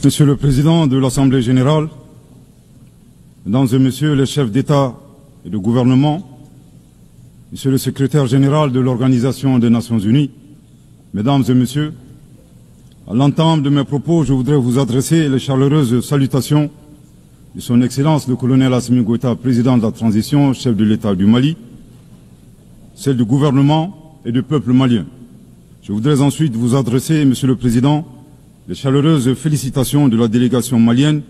Monsieur le Président de l'Assemblée générale, Mesdames et Messieurs les chefs d'État et de gouvernement, Monsieur le Secrétaire général de l'Organisation des Nations Unies, Mesdames et Messieurs, à l'entame de mes propos, je voudrais vous adresser les chaleureuses salutations de Son Excellence le colonel Assimi Goïta, président de la transition, chef de l'État du Mali, celle du gouvernement et du peuple malien. Je voudrais ensuite vous adresser, Monsieur le Président, les chaleureuses félicitations de la délégation malienne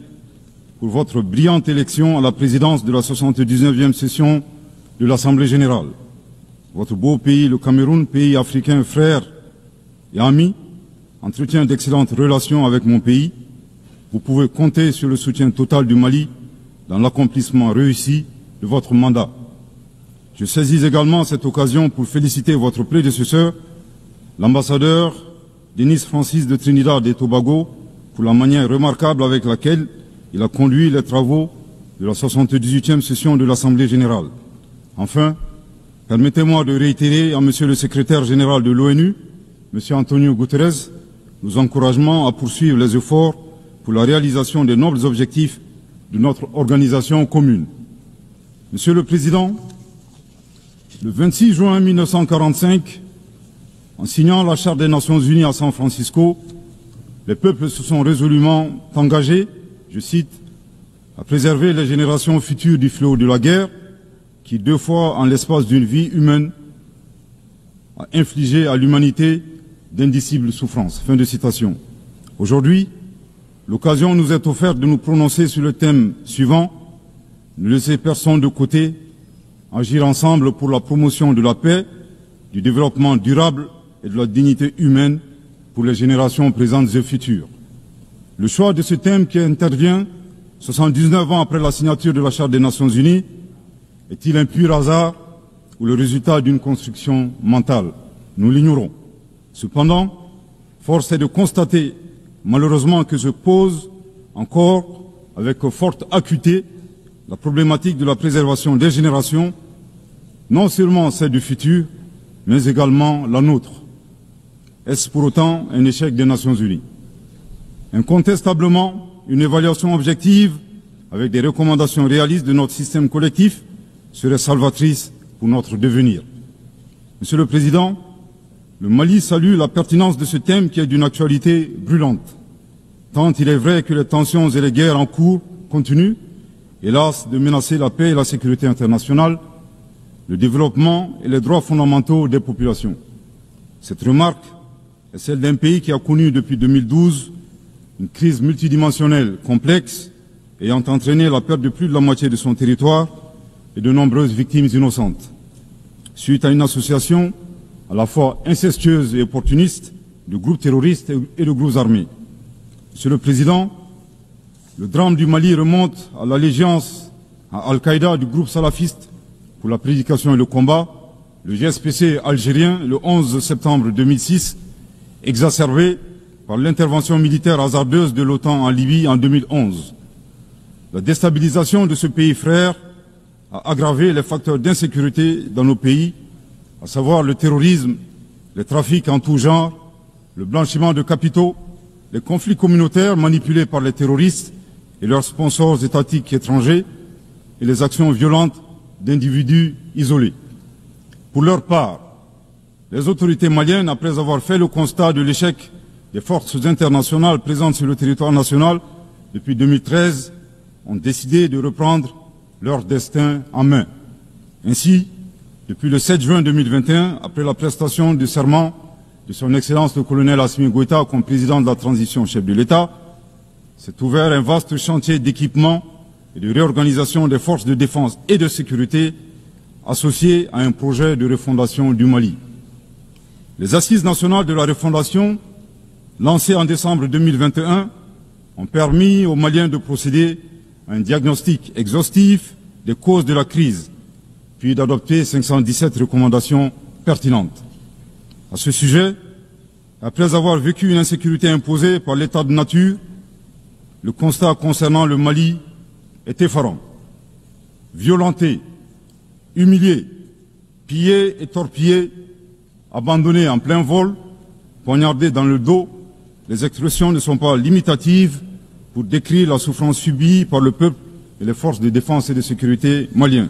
pour votre brillante élection à la présidence de la 79e session de l'Assemblée générale. Votre beau pays, le Cameroun, pays africain frère et ami, entretient d'excellentes relations avec mon pays. Vous pouvez compter sur le soutien total du Mali dans l'accomplissement réussi de votre mandat. Je saisis également cette occasion pour féliciter votre prédécesseur, l'ambassadeur Denis Francis de Trinidad et Tobago, pour la manière remarquable avec laquelle il a conduit les travaux de la 78e session de l'Assemblée générale. Enfin, permettez-moi de réitérer à Monsieur le secrétaire général de l'ONU, Monsieur Antonio Guterres, nos encouragements à poursuivre les efforts pour la réalisation des nobles objectifs de notre organisation commune. Monsieur le Président, le 26 juin 1945, en signant la Charte des Nations Unies à San Francisco, les peuples se sont résolument engagés, je cite, à préserver les générations futures du fléau de la guerre qui, 2 fois en l'espace d'une vie humaine, a infligé à l'humanité d'indicibles souffrances. Fin de citation. Aujourd'hui, l'occasion nous est offerte de nous prononcer sur le thème suivant, ne laisser personne de côté, agir ensemble pour la promotion de la paix, du développement durable et de la dignité humaine pour les générations présentes et futures. Le choix de ce thème qui intervient 79 ans après la signature de la Charte des Nations Unies est-il un pur hasard ou le résultat d'une construction mentale? Nous l'ignorons. Cependant, force est de constater malheureusement que se pose encore avec forte acuité la problématique de la préservation des générations, non seulement celle du futur, mais également la nôtre. Est-ce pour autant un échec des Nations Unies? Incontestablement, une évaluation objective avec des recommandations réalistes de notre système collectif serait salvatrice pour notre devenir. Monsieur le Président, le Mali salue la pertinence de ce thème qui est d'une actualité brûlante, tant il est vrai que les tensions et les guerres en cours continuent, hélas, de menacer la paix et la sécurité internationale, le développement et les droits fondamentaux des populations. Cette remarque est celle d'un pays qui a connu depuis 2012 une crise multidimensionnelle complexe ayant entraîné la perte de plus de la moitié de son territoire et de nombreuses victimes innocentes, suite à une association à la fois incestueuse et opportuniste de groupes terroristes et de groupes armés. Monsieur le Président, le drame du Mali remonte à l'allégeance à Al-Qaïda du groupe salafiste pour la prédication et le combat, le GSPC algérien le 11 septembre 2006, exacerbé par l'intervention militaire hasardeuse de l'OTAN en Libye en 2011. La déstabilisation de ce pays frère a aggravé les facteurs d'insécurité dans nos pays, à savoir le terrorisme, les trafics en tout genre, le blanchiment de capitaux, les conflits communautaires manipulés par les terroristes et leurs sponsors étatiques étrangers et les actions violentes d'individus isolés. Pour leur part, les autorités maliennes, après avoir fait le constat de l'échec des forces internationales présentes sur le territoire national depuis 2013, ont décidé de reprendre leur destin en main. Ainsi, depuis le 7 juin 2021, après la prestation du serment de son Excellence le colonel Assimi Goïta comme président de la transition chef de l'État, s'est ouvert un vaste chantier d'équipement et de réorganisation des forces de défense et de sécurité associé à un projet de refondation du Mali. Les assises nationales de la refondation, lancées en décembre 2021, ont permis aux Maliens de procéder à un diagnostic exhaustif des causes de la crise, puis d'adopter 517 recommandations pertinentes. À ce sujet, après avoir vécu une insécurité imposée par l'état de nature, le constat concernant le Mali est effarant. Violenté, humilié, pillé et torpillé, abandonné en plein vol, poignardé dans le dos, les expressions ne sont pas limitatives pour décrire la souffrance subie par le peuple et les forces de défense et de sécurité maliens.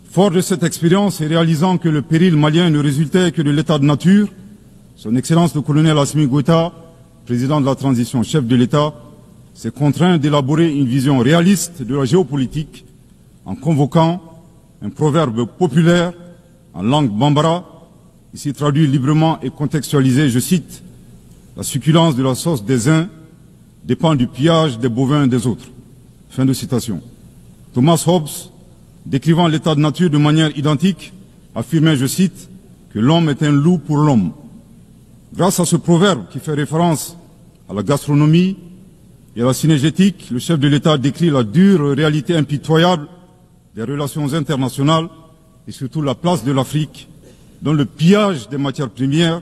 Fort de cette expérience et réalisant que le péril malien ne résultait que de l'état de nature, son Excellence le colonel Assimi Goïta, président de la transition, chef de l'État, s'est contraint d'élaborer une vision réaliste de la géopolitique en convoquant un proverbe populaire en langue bambara, ici traduit librement et contextualisé, je cite, « La succulence de la sauce des uns dépend du pillage des bovins des autres ». Fin de citation. Thomas Hobbes, décrivant l'état de nature de manière identique, affirmait, je cite, que l'homme est un loup pour l'homme. Grâce à ce proverbe qui fait référence à la gastronomie et à la cinégétique, le chef de l'État décrit la dure réalité impitoyable des relations internationales et surtout la place de l'Afrique, dont le pillage des matières premières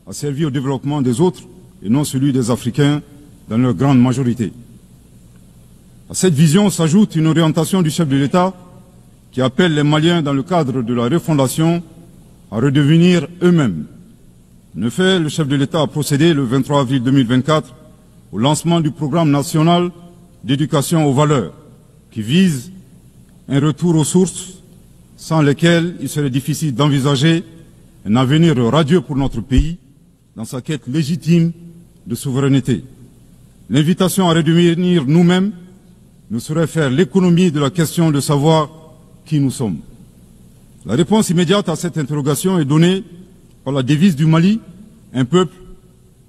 a servi au développement des autres et non celui des Africains dans leur grande majorité. À cette vision s'ajoute une orientation du chef de l'État qui appelle les Maliens, dans le cadre de la refondation, à redevenir eux-mêmes. En effet, le chef de l'État a procédé le 23 avril 2024 au lancement du programme national d'éducation aux valeurs, qui vise un retour aux sources sans lesquelles il serait difficile d'envisager un avenir radieux pour notre pays dans sa quête légitime de souveraineté. L'invitation à redevenir nous-mêmes ne saurait faire l'économie de la question de savoir qui nous sommes. La réponse immédiate à cette interrogation est donnée par la devise du Mali, un peuple,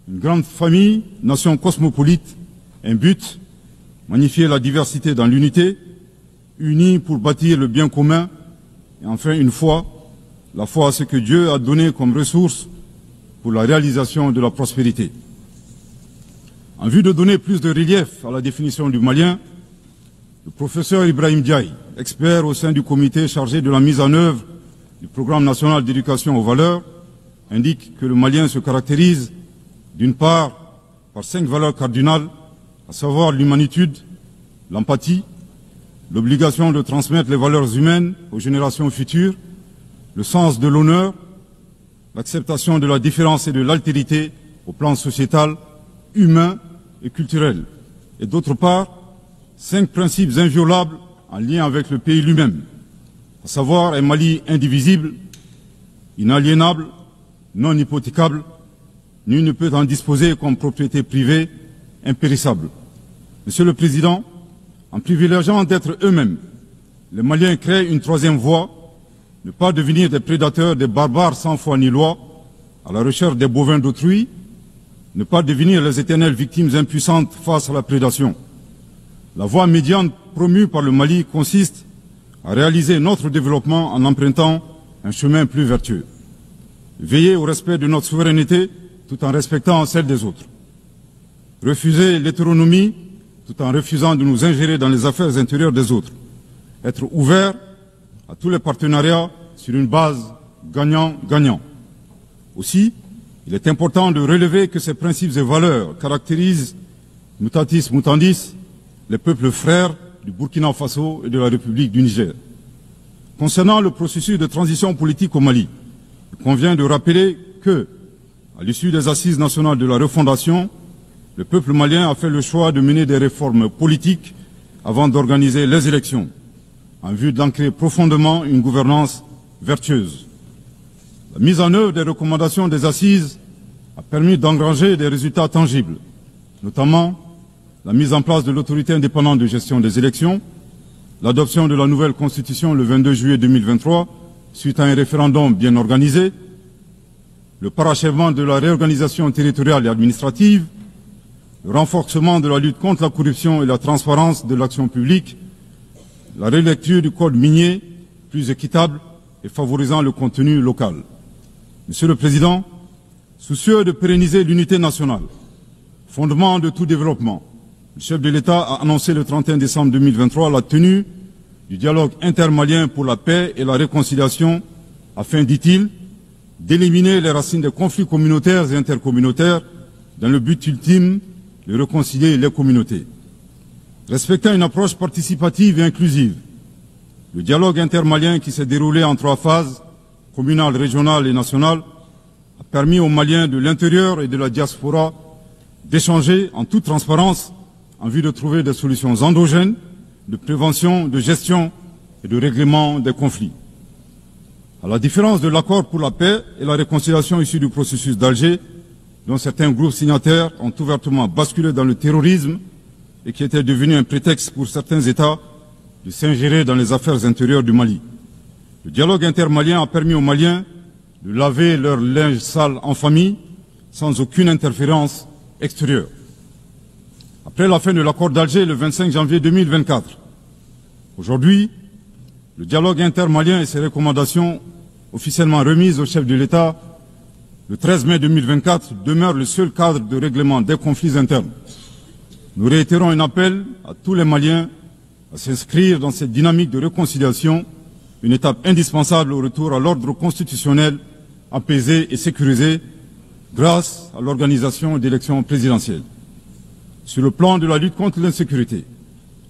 une grande famille, nation cosmopolite, un but, magnifier la diversité dans l'unité, unis pour bâtir le bien commun, et enfin une foi, la foi à ce que Dieu a donné comme ressource pour la réalisation de la prospérité. En vue de donner plus de relief à la définition du Malien, le professeur Ibrahim Diaye, expert au sein du comité chargé de la mise en œuvre du programme national d'éducation aux valeurs, indique que le Malien se caractérise d'une part par 5 valeurs cardinales, à savoir l'humanitude, l'empathie, l'obligation de transmettre les valeurs humaines aux générations futures, le sens de l'honneur, l'acceptation de la différence et de l'altérité au plan sociétal, humain et culturel, et d'autre part, 5 principes inviolables en lien avec le pays lui-même, à savoir un Mali indivisible, inaliénable, non hypothécable, nul ne peut en disposer comme propriété privée, impérissable. Monsieur le Président, en privilégiant d'être eux-mêmes, les Maliens créent une 3e voie, ne pas devenir des prédateurs, des barbares sans foi ni loi, à la recherche des bovins d'autrui, ne pas devenir les éternelles victimes impuissantes face à la prédation. La voie médiane promue par le Mali consiste à réaliser notre développement en empruntant un chemin plus vertueux. Veiller au respect de notre souveraineté tout en respectant celle des autres. Refuser l'hétéronomie tout en refusant de nous ingérer dans les affaires intérieures des autres. Être ouvert à tous les partenariats sur une base gagnant-gagnant. Aussi, il est important de relever que ces principes et valeurs caractérisent, mutatis mutandis, les peuples frères du Burkina Faso et de la République du Niger. Concernant le processus de transition politique au Mali, il convient de rappeler que, à l'issue des assises nationales de la refondation, le peuple malien a fait le choix de mener des réformes politiques avant d'organiser les élections, en vue d'ancrer profondément une gouvernance vertueuse. La mise en œuvre des recommandations des assises a permis d'engranger des résultats tangibles, notamment la mise en place de l'autorité indépendante de gestion des élections, l'adoption de la nouvelle constitution le 22 juillet 2023, suite à un référendum bien organisé, le parachèvement de la réorganisation territoriale et administrative, le renforcement de la lutte contre la corruption et la transparence de l'action publique, la relecture du code minier plus équitable et favorisant le contenu local. Monsieur le Président, soucieux de pérenniser l'unité nationale, fondement de tout développement, le chef de l'État a annoncé le 31 décembre 2023 la tenue du dialogue intermalien pour la paix et la réconciliation afin, dit-il, d'éliminer les racines des conflits communautaires et intercommunautaires dans le but ultime de réconcilier les communautés. Respectant une approche participative et inclusive, le dialogue intermalien qui s'est déroulé en 3 phases, communale, régionale et nationale, a permis aux Maliens de l'intérieur et de la diaspora d'échanger en toute transparence en vue de trouver des solutions endogènes de prévention, de gestion et de règlement des conflits. À la différence de l'accord pour la paix et la réconciliation issu du processus d'Alger, dont certains groupes signataires ont ouvertement basculé dans le terrorisme et qui était devenu un prétexte pour certains États de s'ingérer dans les affaires intérieures du Mali. Le dialogue intermalien a permis aux Maliens de laver leur linge sale en famille sans aucune interférence extérieure. Après la fin de l'accord d'Alger le 25 janvier 2024, aujourd'hui, le dialogue intermalien et ses recommandations officiellement remises au chef de l'État le 13 mai 2024 demeurent le seul cadre de règlement des conflits internes. Nous réitérons un appel à tous les Maliens à s'inscrire dans cette dynamique de réconciliation, une étape indispensable au retour à l'ordre constitutionnel apaisé et sécurisé grâce à l'organisation d'élections présidentielles. Sur le plan de la lutte contre l'insécurité,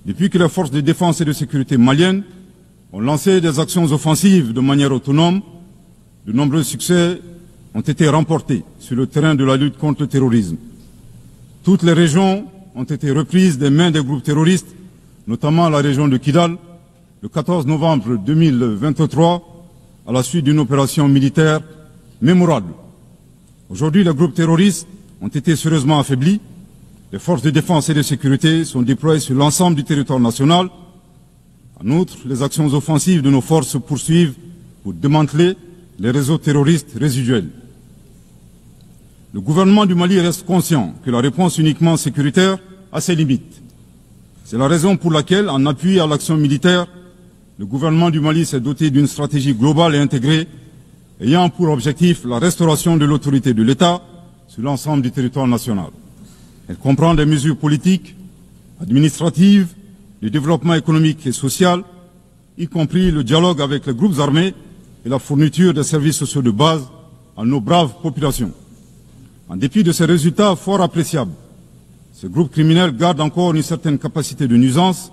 depuis que les forces de défense et de sécurité maliennes ont lancé des actions offensives de manière autonome, de nombreux succès ont été remportés sur le terrain de la lutte contre le terrorisme. Toutes les régions ont été reprises des mains des groupes terroristes, notamment la région de Kidal, le 14 novembre 2023, à la suite d'une opération militaire mémorable. Aujourd'hui, les groupes terroristes ont été sérieusement affaiblis. Les forces de défense et de sécurité sont déployées sur l'ensemble du territoire national. En outre, les actions offensives de nos forces se poursuivent pour démanteler les réseaux terroristes résiduels. Le gouvernement du Mali reste conscient que la réponse uniquement sécuritaire a ses limites. C'est la raison pour laquelle, en appui à l'action militaire, le gouvernement du Mali s'est doté d'une stratégie globale et intégrée ayant pour objectif la restauration de l'autorité de l'État sur l'ensemble du territoire national. Elle comprend des mesures politiques, administratives, le développement économique et social, y compris le dialogue avec les groupes armés et la fourniture des services sociaux de base à nos braves populations. En dépit de ces résultats fort appréciables, ces groupes criminels gardent encore une certaine capacité de nuisance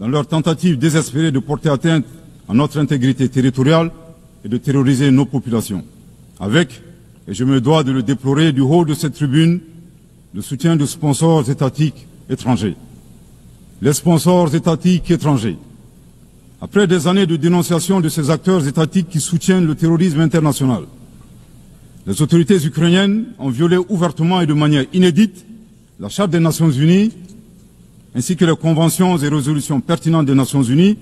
dans leur tentative désespérée de porter atteinte à notre intégrité territoriale et de terroriser nos populations. Avec, et je me dois de le déplorer du haut de cette tribune, le soutien de sponsors étatiques étrangers. Les sponsors étatiques étrangers. Après des années de dénonciation de ces acteurs étatiques qui soutiennent le terrorisme international, les autorités ukrainiennes ont violé ouvertement et de manière inédite la Charte des Nations Unies ainsi que les conventions et résolutions pertinentes des Nations Unies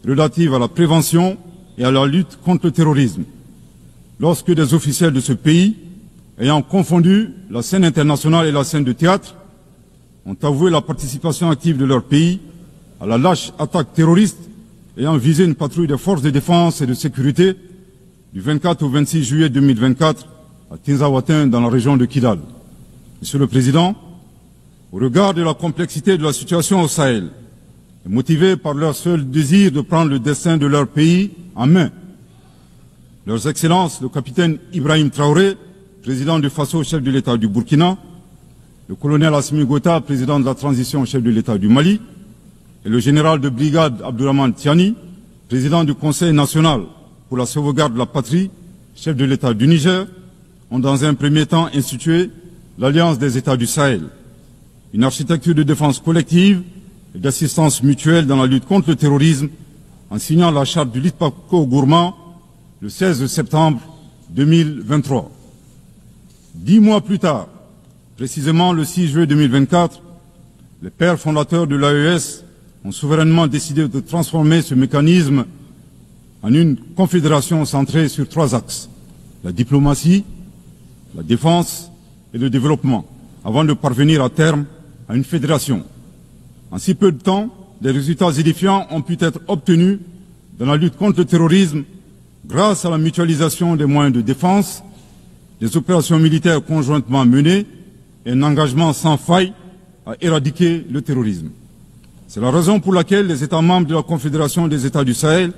relatives à la prévention et à la lutte contre le terrorisme. Lorsque des officiels de ce pays, ayant confondu la scène internationale et la scène de théâtre, ont avoué la participation active de leur pays à la lâche attaque terroriste ayant visé une patrouille des forces de défense et de sécurité du 24 au 26 juillet 2024 à Tinzaouatin dans la région de Kidal. Monsieur le Président, au regard de la complexité de la situation au Sahel, et motivés par leur seul désir de prendre le destin de leur pays en main, Leurs Excellences, le capitaine Ibrahim Traoré, président du Faso, chef de l'État du Burkina, le colonel Assimi Gota, président de la transition, chef de l'État du Mali, et le général de brigade Abdourahmane Tiani, président du Conseil national pour la sauvegarde de la patrie, chef de l'État du Niger, ont dans un premier temps institué l'Alliance des États du Sahel, une architecture de défense collective et d'assistance mutuelle dans la lutte contre le terrorisme, en signant la charte du Litpako-Gourmand le 16 septembre 2023. 10 mois plus tard, précisément le 6 juillet 2024, les pères fondateurs de l'AES ont souverainement décidé de transformer ce mécanisme en une confédération centrée sur 3 axes: la diplomatie, la défense et le développement, avant de parvenir à terme à une fédération. En si peu de temps, des résultats édifiants ont pu être obtenus dans la lutte contre le terrorisme grâce à la mutualisation des moyens de défense, des opérations militaires conjointement menées et un engagement sans faille à éradiquer le terrorisme. C'est la raison pour laquelle les États membres de la Confédération des États du Sahel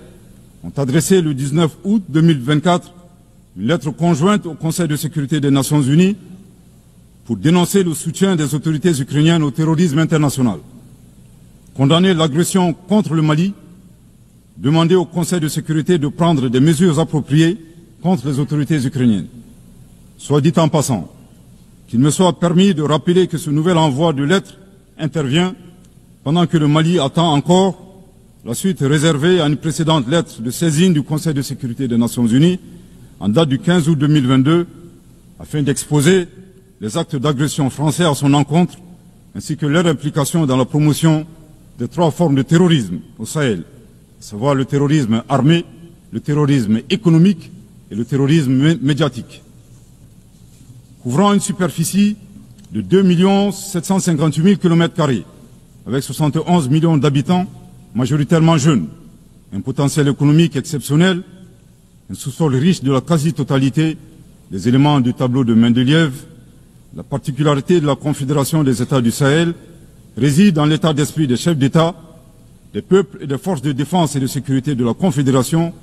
ont adressé le 19 août 2024 une lettre conjointe au Conseil de sécurité des Nations Unies pour dénoncer le soutien des autorités ukrainiennes au terrorisme international, condamner l'agression contre le Mali, demander au Conseil de sécurité de prendre des mesures appropriées contre les autorités ukrainiennes. Soit dit en passant, qu'il me soit permis de rappeler que ce nouvel envoi de lettres intervient pendant que le Mali attend encore la suite réservée à une précédente lettre de saisine du Conseil de sécurité des Nations Unies en date du 15 août 2022 afin d'exposer les actes d'agression français à son encontre ainsi que leur implication dans la promotion des 3 formes de terrorisme au Sahel, à savoir le terrorisme armé, le terrorisme économique et le terrorisme médiatique. Couvrant une superficie de 2 758 000 km², avec 71 millions d'habitants, majoritairement jeunes, un potentiel économique exceptionnel, un sous-sol riche de la quasi-totalité des éléments du tableau de Mendeleïev, la particularité de la Confédération des États du Sahel réside dans l'état d'esprit des chefs d'État, des peuples et des forces de défense et de sécurité de la Confédération,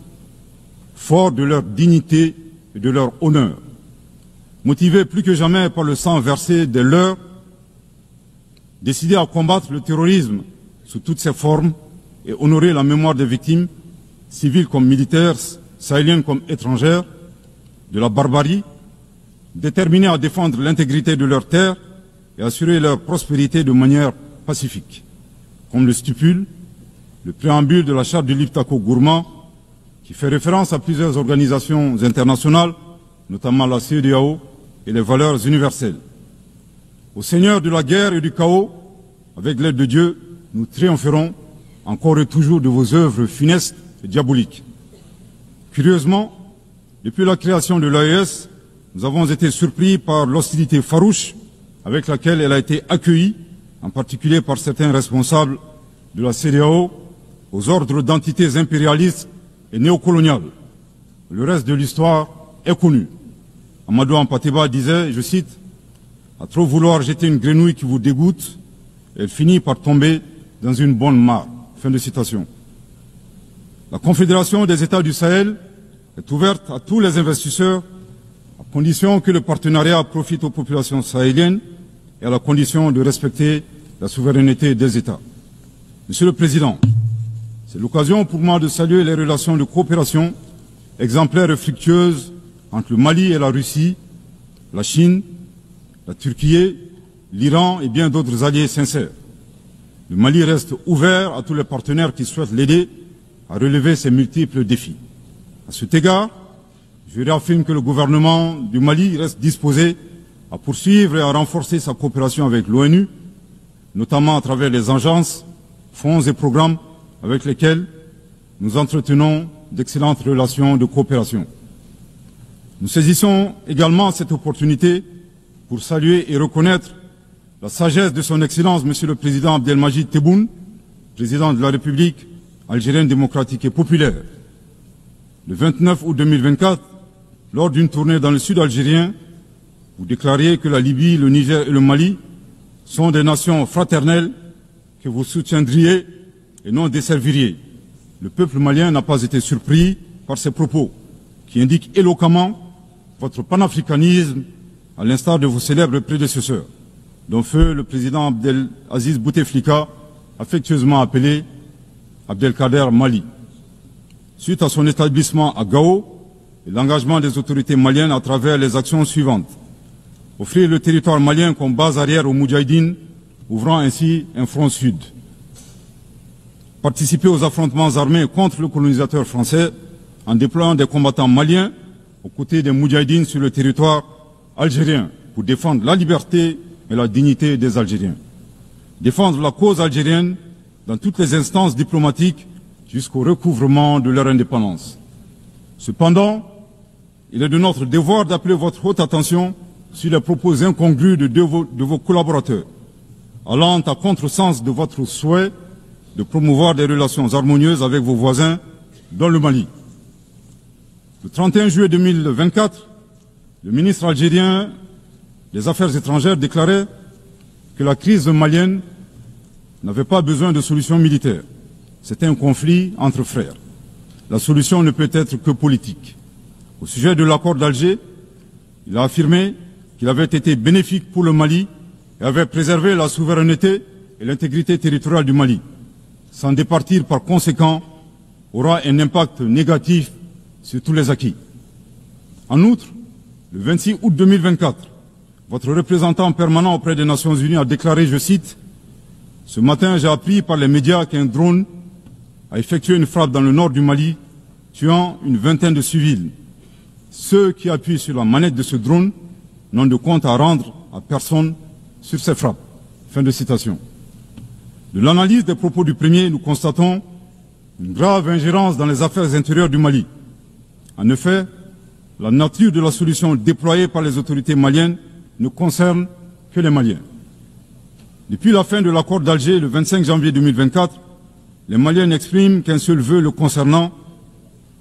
forts de leur dignité et de leur honneur. Motivés plus que jamais par le sang versé des leurs, décidés à combattre le terrorisme sous toutes ses formes et honorer la mémoire des victimes, civiles comme militaires, sahéliennes comme étrangères, de la barbarie, déterminés à défendre l'intégrité de leurs terres et assurer leur prospérité de manière pacifique. Comme le stipule le préambule de la charte du Liptako-Gourma, qui fait référence à plusieurs organisations internationales, notamment la CEDEAO et les valeurs universelles. Au Seigneur de la guerre et du chaos, avec l'aide de Dieu, nous triompherons encore et toujours de vos œuvres funestes et diaboliques. Curieusement, depuis la création de l'AES, nous avons été surpris par l'hostilité farouche avec laquelle elle a été accueillie, en particulier par certains responsables de la CEDEAO, aux ordres d'entités impérialistes et néocoloniales. Le reste de l'histoire est connu. Amadou Ampateba disait, je cite, « À trop vouloir jeter une grenouille qui vous dégoûte, elle finit par tomber dans une bonne mare. » Fin de citation. La Confédération des États du Sahel est ouverte à tous les investisseurs à condition que le partenariat profite aux populations sahéliennes et à la condition de respecter la souveraineté des États. Monsieur le Président, c'est l'occasion pour moi de saluer les relations de coopération exemplaires et fructueuses entre le Mali et la Russie, la Chine, la Turquie, l'Iran et bien d'autres alliés sincères. Le Mali reste ouvert à tous les partenaires qui souhaitent l'aider à relever ces multiples défis. À cet égard, je réaffirme que le gouvernement du Mali reste disposé à poursuivre et à renforcer sa coopération avec l'ONU, notamment à travers les agences, fonds et programmes avec lesquels nous entretenons d'excellentes relations de coopération. Nous saisissons également cette opportunité pour saluer et reconnaître la sagesse de son Excellence, Monsieur le Président Abdelmajid Tebboune, Président de la République algérienne démocratique et populaire. Le 29 août 2024, lors d'une tournée dans le sud algérien, vous déclariez que la Libye, le Niger et le Mali sont des nations fraternelles que vous soutiendriez et non desserviriez. Le peuple malien n'a pas été surpris par ces propos, qui indiquent éloquemment votre panafricanisme, à l'instar de vos célèbres prédécesseurs, dont feu le président Abdelaziz Bouteflika, affectueusement appelé Abdelkader Mali. Suite à son établissement à Gao, et l'engagement des autorités maliennes à travers les actions suivantes. Offrir le territoire malien comme base arrière aux Moudjahidines, ouvrant ainsi un front sud. Participer aux affrontements armés contre le colonisateur français en déployant des combattants maliens aux côtés des Moudjahidines sur le territoire algérien pour défendre la liberté et la dignité des Algériens. Défendre la cause algérienne dans toutes les instances diplomatiques jusqu'au recouvrement de leur indépendance. Cependant, il est de notre devoir d'appeler votre haute attention sur les propos incongrus de vos collaborateurs, allant à contresens de votre souhait de promouvoir des relations harmonieuses avec vos voisins dans le Mali. Le 31 juillet 2024, le ministre algérien des Affaires étrangères déclarait que la crise malienne n'avait pas besoin de solution militaire. C'était un conflit entre frères. La solution ne peut être que politique. Au sujet de l'accord d'Alger, il a affirmé qu'il avait été bénéfique pour le Mali et avait préservé la souveraineté et l'intégrité territoriale du Mali. S'en départir par conséquent aura un impact négatif sur tous les acquis. En outre, le 26 août 2024, votre représentant permanent auprès des Nations Unies a déclaré, je cite, « Ce matin, j'ai appris par les médias qu'un drone a effectué une frappe dans le nord du Mali, tuant une vingtaine de civils. Ceux qui appuient sur la manette de ce drone n'ont de compte à rendre à personne sur ces frappes. » Fin de citation. De l'analyse des propos du premier, nous constatons une grave ingérence dans les affaires intérieures du Mali. En effet, la nature de la solution déployée par les autorités maliennes ne concerne que les Maliens. Depuis la fin de l'accord d'Alger le 25 janvier 2024, les Maliens n'expriment qu'un seul vœu le concernant,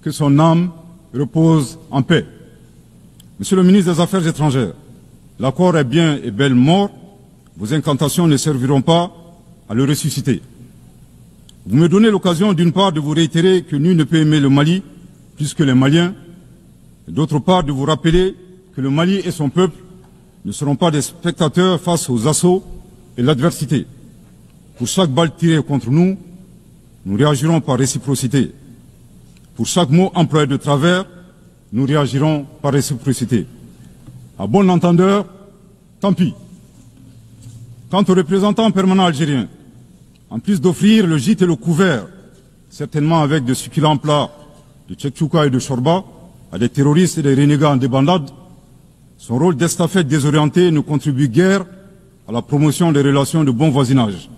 que son âme repose en paix. Monsieur le ministre des Affaires étrangères, l'accord est bien et bel mort, vos incantations ne serviront pas à le ressusciter. Vous me donnez l'occasion d'une part de vous réitérer que nul ne peut aimer le Mali plus que les Maliens, et d'autre part de vous rappeler que le Mali et son peuple ne seront pas des spectateurs face aux assauts et l'adversité. Pour chaque balle tirée contre nous, nous réagirons par réciprocité. Pour chaque mot employé de travers, nous réagirons par réciprocité. À bon entendeur, tant pis. Quant aux représentants permanents algériens, en plus d'offrir le gîte et le couvert, certainement avec de succulents plats de tchèque-chouka et de chorba, à des terroristes et des renégats en débandade, son rôle d'estafette désorienté ne contribue guère à la promotion des relations de bon voisinage.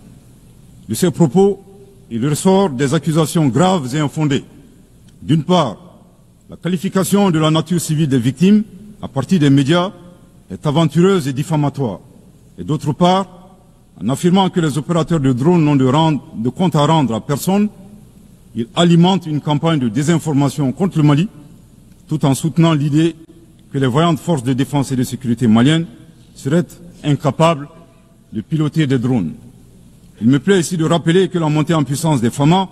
De ces propos, il ressort des accusations graves et infondées. D'une part, la qualification de la nature civile des victimes, à partir des médias, est aventureuse et diffamatoire. Et d'autre part, en affirmant que les opérateurs de drones n'ont de compte à rendre à personne, il alimente une campagne de désinformation contre le Mali, tout en soutenant l'idée que les voyantes forces de défense et de sécurité maliennes seraient incapables de piloter des drones. Il me plaît ici de rappeler que la montée en puissance des FAMA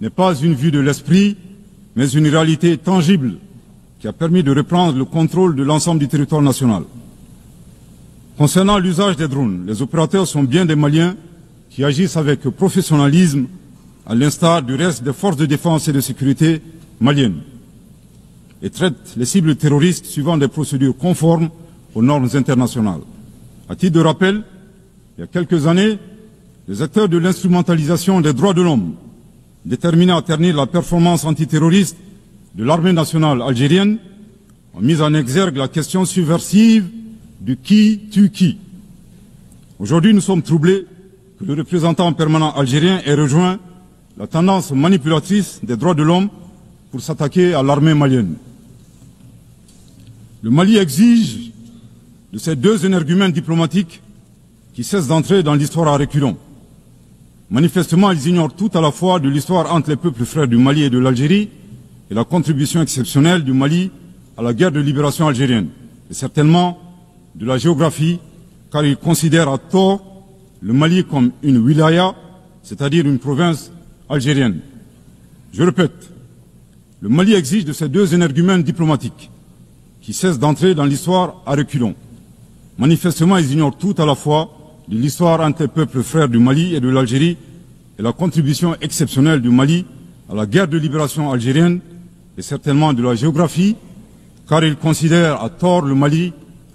n'est pas une vue de l'esprit, mais une réalité tangible qui a permis de reprendre le contrôle de l'ensemble du territoire national. Concernant l'usage des drones, les opérateurs sont bien des Maliens qui agissent avec professionnalisme, à l'instar du reste des forces de défense et de sécurité maliennes, et traitent les cibles terroristes suivant des procédures conformes aux normes internationales. À titre de rappel, il y a quelques années, les acteurs de l'instrumentalisation des droits de l'homme, déterminés à ternir la performance antiterroriste de l'armée nationale algérienne, ont mis en exergue la question subversive du qui tue qui. Aujourd'hui, nous sommes troublés que le représentant permanent algérien ait rejoint la tendance manipulatrice des droits de l'homme pour s'attaquer à l'armée malienne. Le Mali exige de ces deux énergumènes diplomatiques qui cessent d'entrer dans l'histoire à reculons. Manifestement, ils ignorent tout à la fois de l'histoire entre les peuples frères du Mali et de l'Algérie et la contribution exceptionnelle du Mali à la guerre de libération algérienne, et certainement de la géographie, car ils considèrent à tort le Mali comme une wilaya, c'est-à-dire une province algérienne. Je répète, le Mali exige de ces deux énergumènes diplomatiques qui cessent d'entrer dans l'histoire à reculons. Manifestement, ils ignorent tout à la fois de l'histoire entre les peuples frères du Mali et de l'Algérie et la contribution exceptionnelle du Mali à la guerre de libération algérienne et certainement de la géographie, car ils considèrent à tort le Mali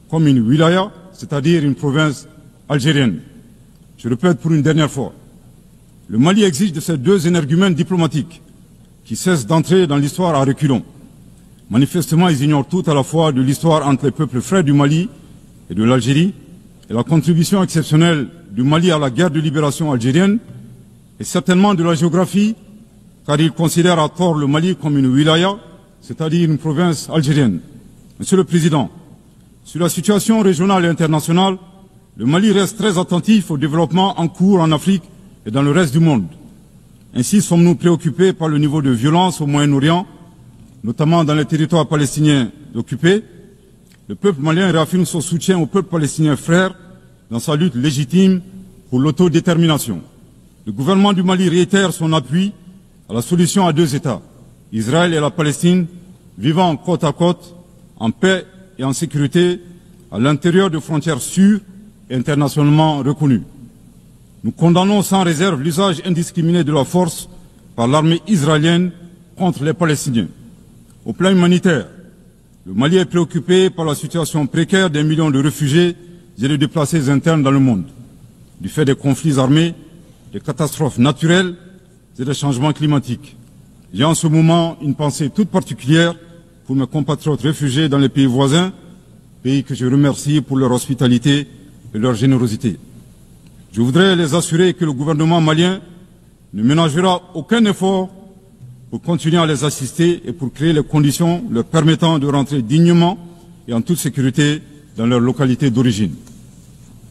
comme une wilaya, c'est-à-dire une province algérienne. Je répète pour une dernière fois, le Mali exige de ces deux énergumènes diplomatiques qui cessent d'entrer dans l'histoire à reculons. Manifestement, ils ignorent tout à la fois de l'histoire entre les peuples frères du Mali et de l'Algérie et la contribution exceptionnelle du Mali à la guerre de libération algérienne et certainement de la géographie, car ils considèrent à tort le Mali comme une wilaya, c'est-à-dire une province algérienne. Monsieur le Président, sur la situation régionale et internationale, le Mali reste très attentif au développement en cours en Afrique et dans le reste du monde. Ainsi sommes-nous préoccupés par le niveau de violence au Moyen-Orient, notamment dans les territoires palestiniens occupés. Le peuple malien réaffirme son soutien au peuple palestinien frère dans sa lutte légitime pour l'autodétermination. Le gouvernement du Mali réitère son appui à la solution à deux États, Israël et la Palestine, vivant côte à côte, en paix et en sécurité, à l'intérieur de frontières sûres et internationalement reconnues. Nous condamnons sans réserve l'usage indiscriminé de la force par l'armée israélienne contre les Palestiniens. Au plan humanitaire, le Mali est préoccupé par la situation précaire des millions de réfugiés et les déplacés internes dans le monde, du fait des conflits armés, des catastrophes naturelles et des changements climatiques. J'ai en ce moment une pensée toute particulière pour mes compatriotes réfugiés dans les pays voisins, pays que je remercie pour leur hospitalité et leur générosité. Je voudrais les assurer que le gouvernement malien ne ménagera aucun effort pour continuer à les assister et pour créer les conditions leur permettant de rentrer dignement et en toute sécurité dans leur localité d'origine.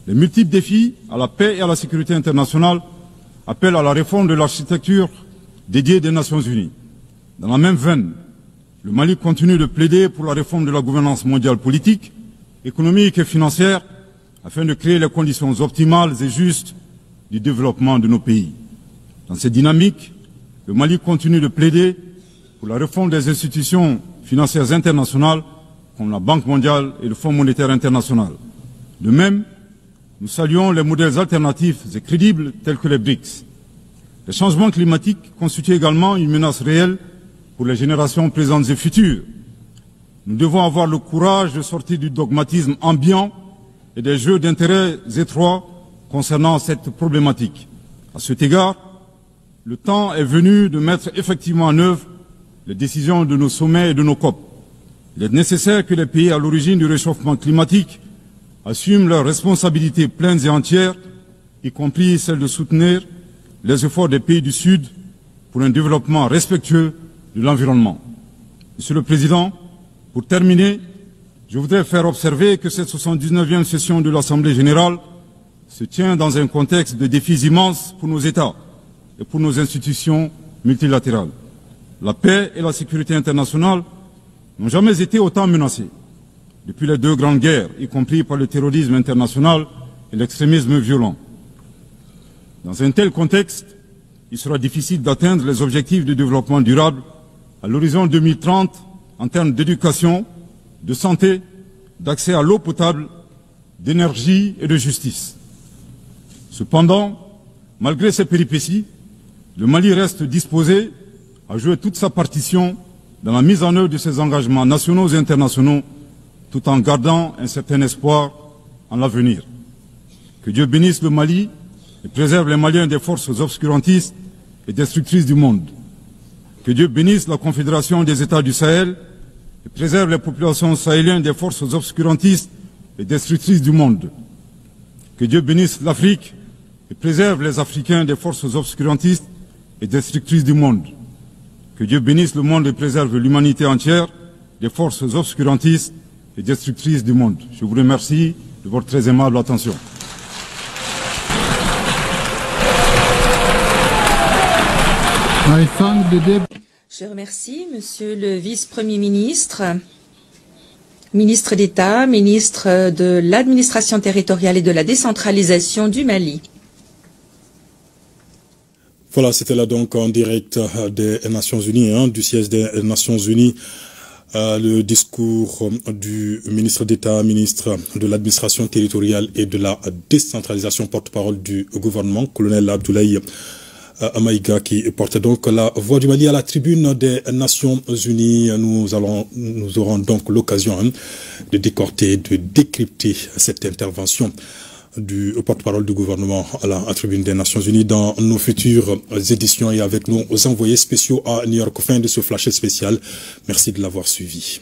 Les multiples défis à la paix et à la sécurité internationale appellent à la réforme de l'architecture dédiée des Nations Unies. Dans la même veine, le Mali continue de plaider pour la réforme de la gouvernance mondiale politique, économique et financière afin de créer les conditions optimales et justes du développement de nos pays. Dans cette dynamique, le Mali continue de plaider pour la réforme des institutions financières internationales comme la Banque mondiale et le Fonds monétaire international. De même, nous saluons les modèles alternatifs et crédibles tels que les BRICS. Les changements climatiques constituent également une menace réelle pour les générations présentes et futures. Nous devons avoir le courage de sortir du dogmatisme ambiant et des jeux d'intérêts étroits concernant cette problématique. À cet égard, le temps est venu de mettre effectivement en œuvre les décisions de nos sommets et de nos COP. Il est nécessaire que les pays à l'origine du réchauffement climatique assument leurs responsabilités pleines et entières, y compris celle de soutenir les efforts des pays du Sud pour un développement respectueux de l'environnement. Monsieur le Président, pour terminer, je voudrais faire observer que cette 79e session de l'Assemblée générale se tient dans un contexte de défis immenses pour nos États et pour nos institutions multilatérales. La paix et la sécurité internationale n'ont jamais été autant menacées depuis les deux grandes guerres, y compris par le terrorisme international et l'extrémisme violent. Dans un tel contexte, il sera difficile d'atteindre les objectifs de développement durable à l'horizon 2030 en termes d'éducation, de santé, d'accès à l'eau potable, d'énergie et de justice. Cependant, malgré ces péripéties, le Mali reste disposé à jouer toute sa partition dans la mise en œuvre de ses engagements nationaux et internationaux, tout en gardant un certain espoir en l'avenir. Que Dieu bénisse le Mali et préserve les Maliens des forces obscurantistes et destructrices du monde. Que Dieu bénisse la Confédération des États du Sahel et préserve les populations sahéliennes des forces obscurantistes et destructrices du monde. Que Dieu bénisse l'Afrique et préserve les Africains des forces obscurantistes et destructrices du monde. Que Dieu bénisse le monde et préserve l'humanité entière des forces obscurantistes et destructrices du monde. Je vous remercie de votre très aimable attention. Je remercie Monsieur le Vice-Premier ministre, ministre d'État, ministre de l'Administration territoriale et de la décentralisation du Mali. Voilà, c'était là donc en direct des Nations Unies, du siège des Nations Unies, le discours du ministre d'État, ministre de l'Administration territoriale et de la décentralisation, porte-parole du gouvernement, colonel Abdoulaye Maïga, qui porte donc la voix du Mali à la tribune des Nations Unies. Nous aurons donc l'occasion de décorter, de décrypter cette intervention du porte-parole du gouvernement à la tribune des Nations Unies dans nos futures éditions et avec nos envoyés spéciaux à New York. Fin de ce flash spécial. Merci de l'avoir suivi.